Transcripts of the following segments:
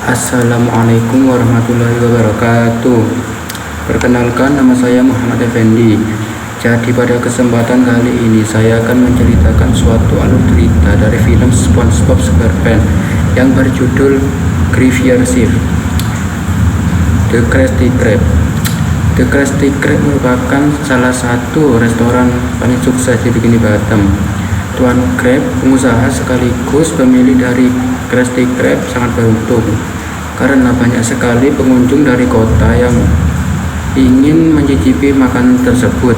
Assalamualaikum warahmatullahi wabarakatuh. Perkenalkan, nama saya Muhammad Effendi. Jadi pada kesempatan kali ini saya akan menceritakan suatu alur cerita dari film SpongeBob SquarePants yang berjudul Graveyard Shift. The Krusty Krab. The Krusty Krab merupakan salah satu restoran paling sukses di Bikini Bottom. Tuan Krab, pengusaha sekaligus pemilik dari Krusty Krab, sangat beruntung karena banyak sekali pengunjung dari kota yang ingin mencicipi makanan tersebut.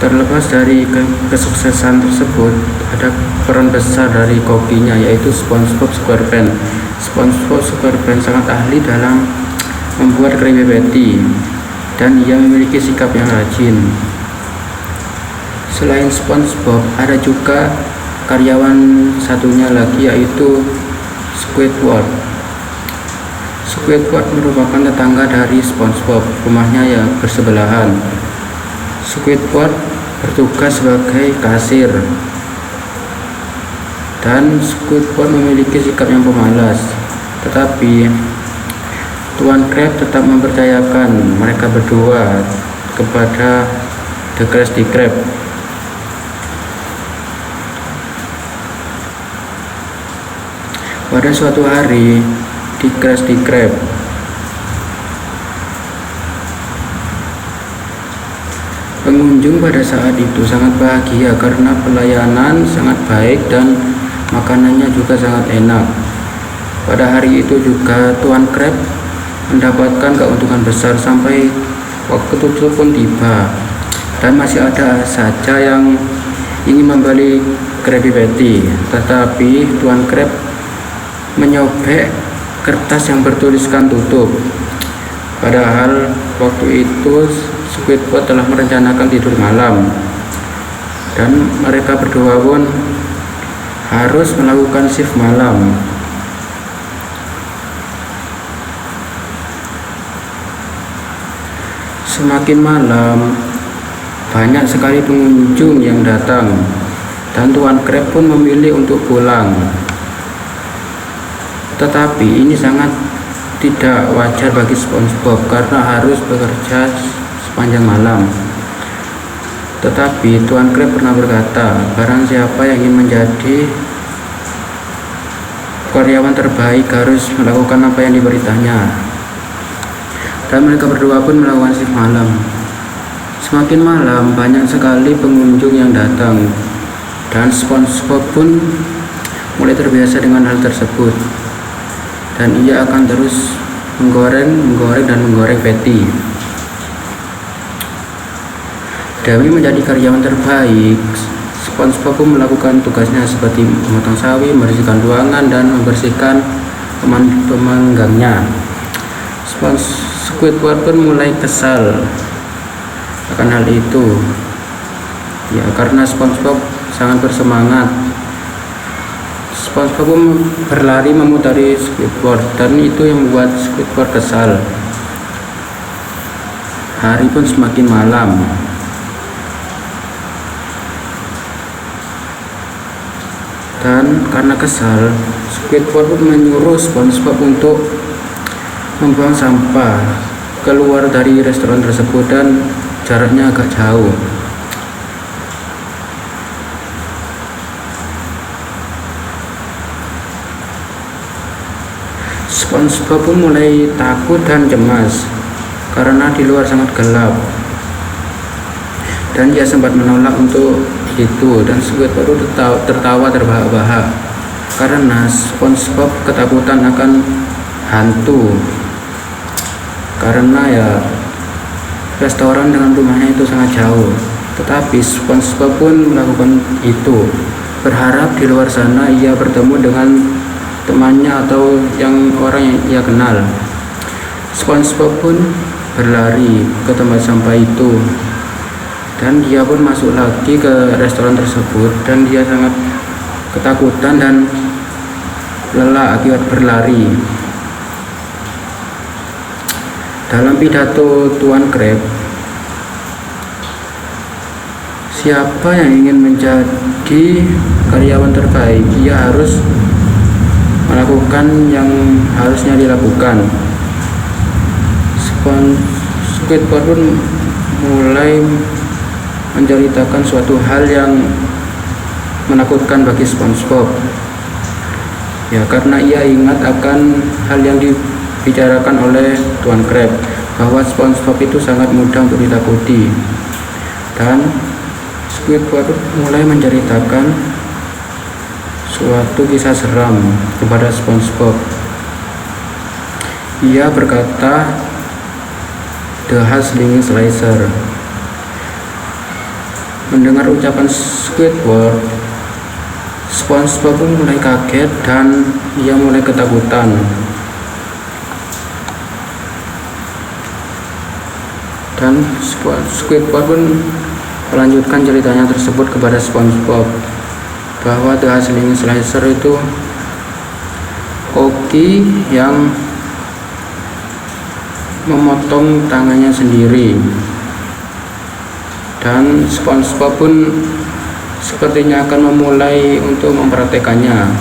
Terlepas dari kesuksesan tersebut, ada peran besar dari kokinya, yaitu SpongeBob SquarePants. SpongeBob SquarePants sangat ahli dalam membuat Krabby Patty dan ia memiliki sikap yang rajin. Selain SpongeBob, ada juga karyawan satunya lagi, yaitu Squidward. Squidward merupakan tetangga dari SpongeBob, rumahnya ya bersebelahan. Squidward bertugas sebagai kasir dan Squidward memiliki sikap yang pemalas, tetapi Tuan Krab tetap mempercayakan mereka berdua kepada The Krusty Krab. Pada suatu hari di Krusty Krab, pengunjung pada saat itu sangat bahagia karena pelayanan sangat baik dan makanannya juga sangat enak. Pada hari itu juga Tuan Krab mendapatkan keuntungan besar sampai waktu tutup pun tiba dan masih ada saja yang ingin membeli Krabby Patty, tetapi Tuan Krab menyobek kertas yang bertuliskan tutup. Padahal waktu itu Squidward telah merencanakan tidur malam dan mereka berdua pun harus melakukan shift malam. Semakin malam, banyak sekali pengunjung yang datang dan Tuan Krab pun memilih untuk pulang. Tetapi ini sangat tidak wajar bagi SpongeBob karena harus bekerja sepanjang malam. Tetapi Tuan Krab pernah berkata, barang siapa yang ingin menjadi karyawan terbaik harus melakukan apa yang diberitahunya. Dan mereka berdua pun melakukan shift malam. Semakin malam, banyak sekali pengunjung yang datang dan SpongeBob pun mulai terbiasa dengan hal tersebut. Dan ia akan terus menggoreng patty. Demi menjadi karyawan terbaik, SpongeBob pun melakukan tugasnya seperti memotong sawi, membersihkan ruangan, dan membersihkan pemanggangnya. Squidward pun mulai kesal akan hal itu, ya karena SpongeBob sangat bersemangat. SpongeBob pun berlari memutari Squidward dan itu yang membuat Squidward kesal. Hari pun semakin malam. Dan karena kesal, Squidward pun menyuruh SpongeBob untuk membuang sampah keluar dari restoran tersebut dan jaraknya agak jauh. SpongeBob pun mulai takut dan cemas karena di luar sangat gelap, dan ia sempat menolak untuk itu, dan Squidward tertawa terbahak-bahak karena SpongeBob ketakutan akan hantu karena ya restoran dengan rumahnya itu sangat jauh. Tetapi SpongeBob pun melakukan itu, berharap di luar sana ia bertemu dengan temannya atau orang yang ia kenal. SpongeBob pun berlari ke tempat sampah itu dan dia pun masuk lagi ke restoran tersebut, dan dia sangat ketakutan dan lelah akibat berlari. Dalam pidato Tuan Krab, siapa yang ingin menjadi karyawan terbaik, ia harus melakukan yang harusnya dilakukan. Squidward pun mulai menceritakan suatu hal yang menakutkan bagi SpongeBob. Ya, karena ia ingat akan hal yang dibicarakan oleh Tuan Crab, bahwa SpongeBob itu sangat mudah untuk ditakuti. Dan Squidward mulai menceritakan suatu kisah seram kepada SpongeBob. Ia berkata, "The Hustling Slicer." Mendengar ucapan Squidward, SpongeBob pun mulai kaget dan ia mulai ketakutan. Dan Squidward pun melanjutkan ceritanya tersebut kepada SpongeBob, bahwa The Hustling Slicer itu koki yang memotong tangannya sendiri. Dan SpongeBob pun sepertinya akan memulai untuk mempraktekannya.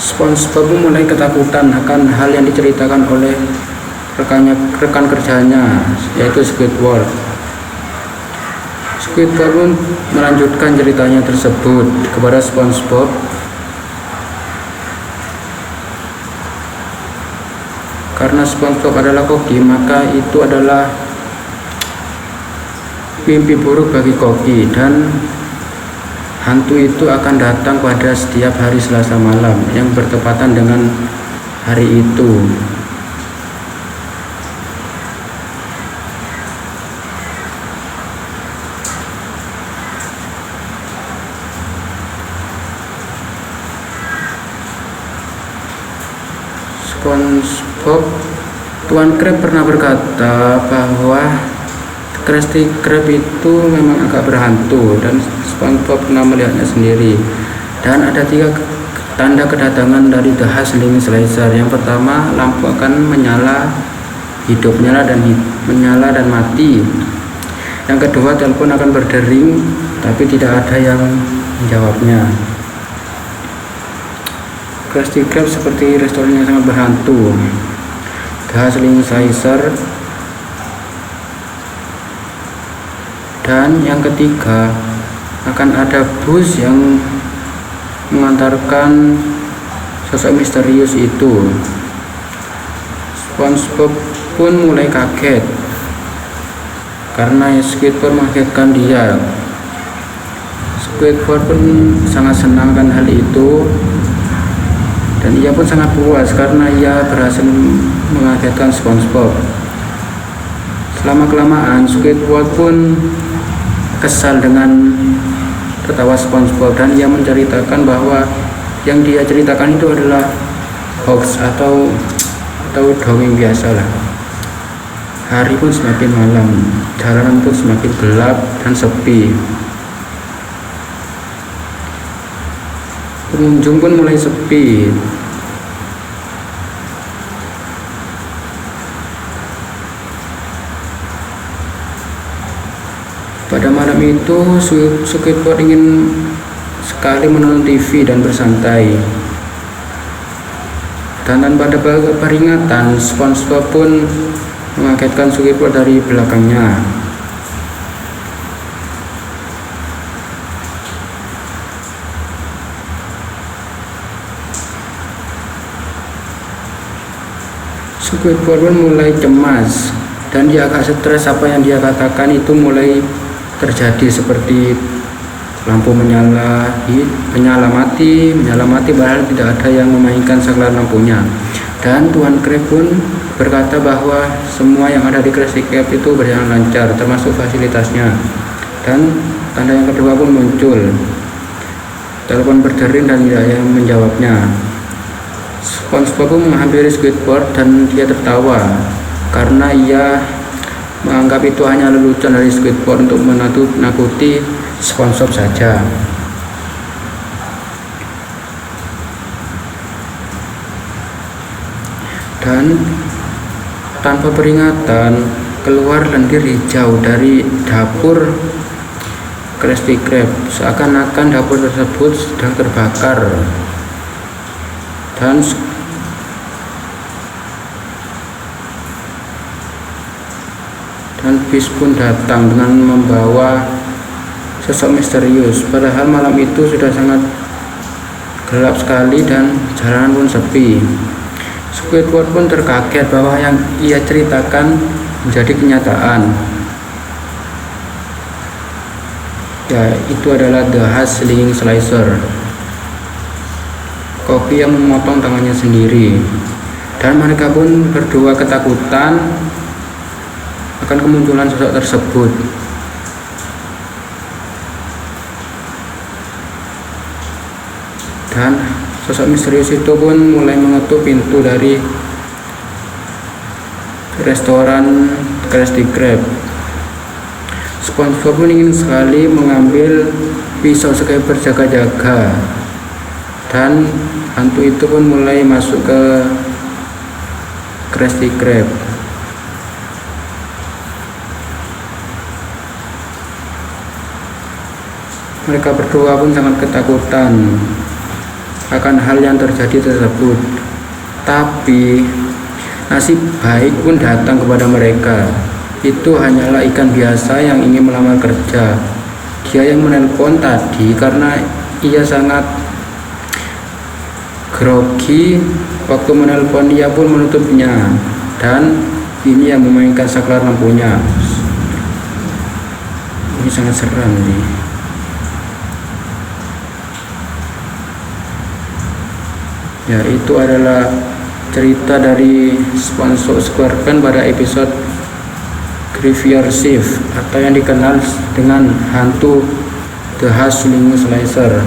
SpongeBob pun mulai ketakutan akan hal yang diceritakan oleh rekan kerjanya, yaitu Squidward. Squidward pun melanjutkan ceritanya tersebut kepada SpongeBob. Karena SpongeBob adalah koki, maka itu adalah mimpi buruk bagi koki, dan hantu itu akan datang pada setiap hari Selasa malam yang bertepatan dengan hari itu. Tuan Crab pernah berkata bahwa Krusty Krab itu memang agak berhantu, dan SpongeBob pernah melihatnya sendiri. Dan ada 3 tanda kedatangan dari The Hustling Slicer. Yang pertama, lampu akan menyala, hidup, menyala dan mati. Yang kedua, telepon akan berdering tapi tidak ada yang menjawabnya. Krusty Krab seperti restoran yang sangat berhantu. The Hustling Slicer. Dan yang ketiga, akan ada bus yang mengantarkan sosok misterius itu. SpongeBob pun mulai kaget karena Squidward mengagetkan dia. Squidward pun sangat senang akan hal itu, dan ia pun sangat puas karena ia berhasil mengagetkan SpongeBob. Selama-kelamaan Squidward pun kesal dengan tertawa SpongeBob, dan ia menceritakan bahwa yang dia ceritakan itu adalah hoax atau dongeng biasa lah. Hari pun semakin malam, jalanan pun semakin gelap dan sepi. Pengunjung pun mulai sepi. Pada malam itu, Squidward ingin sekali menonton TV dan bersantai. Dan tanpa ada peringatan, SpongeBob pun mengagetkan Squidward dari belakangnya. Squidward pun mulai cemas, dan dia agak stres. Apa yang dia katakan itu mulai terjadi, seperti lampu menyala mati, padahal tidak ada yang memainkan saklar lampunya. Dan Tuan Crab pun berkata bahwa semua yang ada di Krusty Krab itu berjalan lancar, termasuk fasilitasnya. Dan tanda yang kedua pun muncul, telepon berdering dan tidak ada yang menjawabnya. SpongeBob pun menghampiri Squidward dan dia tertawa karena ia menganggap itu hanya lelucon dari Squidward untuk menakuti SpongeBob saja. Dan tanpa peringatan, keluar lendir hijau dari dapur Krusty Krab. Seakan-akan dapur tersebut sedang terbakar, dan bis pun datang dengan membawa sosok misterius. Padahal malam itu sudah sangat gelap sekali dan jalanan pun sepi. Squidward pun terkaget bahwa yang ia ceritakan menjadi kenyataan. Ya, itu adalah The Hush Slinging Slicer, koki yang memotong tangannya sendiri. Dan mereka pun berdua ketakutan akan kemunculan sosok tersebut. Dan sosok misterius itu pun mulai mengetuk pintu dari restoran Krusty Krab. SpongeBob pun ingin sekali mengambil pisau sebagai berjaga-jaga, dan hantu itu pun mulai masuk ke Krusty Krab. Mereka berdua pun sangat ketakutan akan hal yang terjadi tersebut. Tapi nasib baik pun datang kepada mereka. Itu hanyalah ikan biasa yang ingin melamar kerja. Dia yang menelpon tadi karena ia sangat grogi waktu menelpon. Ia pun menutupnya, dan ini yang memainkan saklar lampunya. Ini sangat seram nih. Ya, itu adalah cerita dari SpongeBob SquarePants pada episode Graveyard Shift, atau yang dikenal dengan hantu The Hush Slinging Slicer.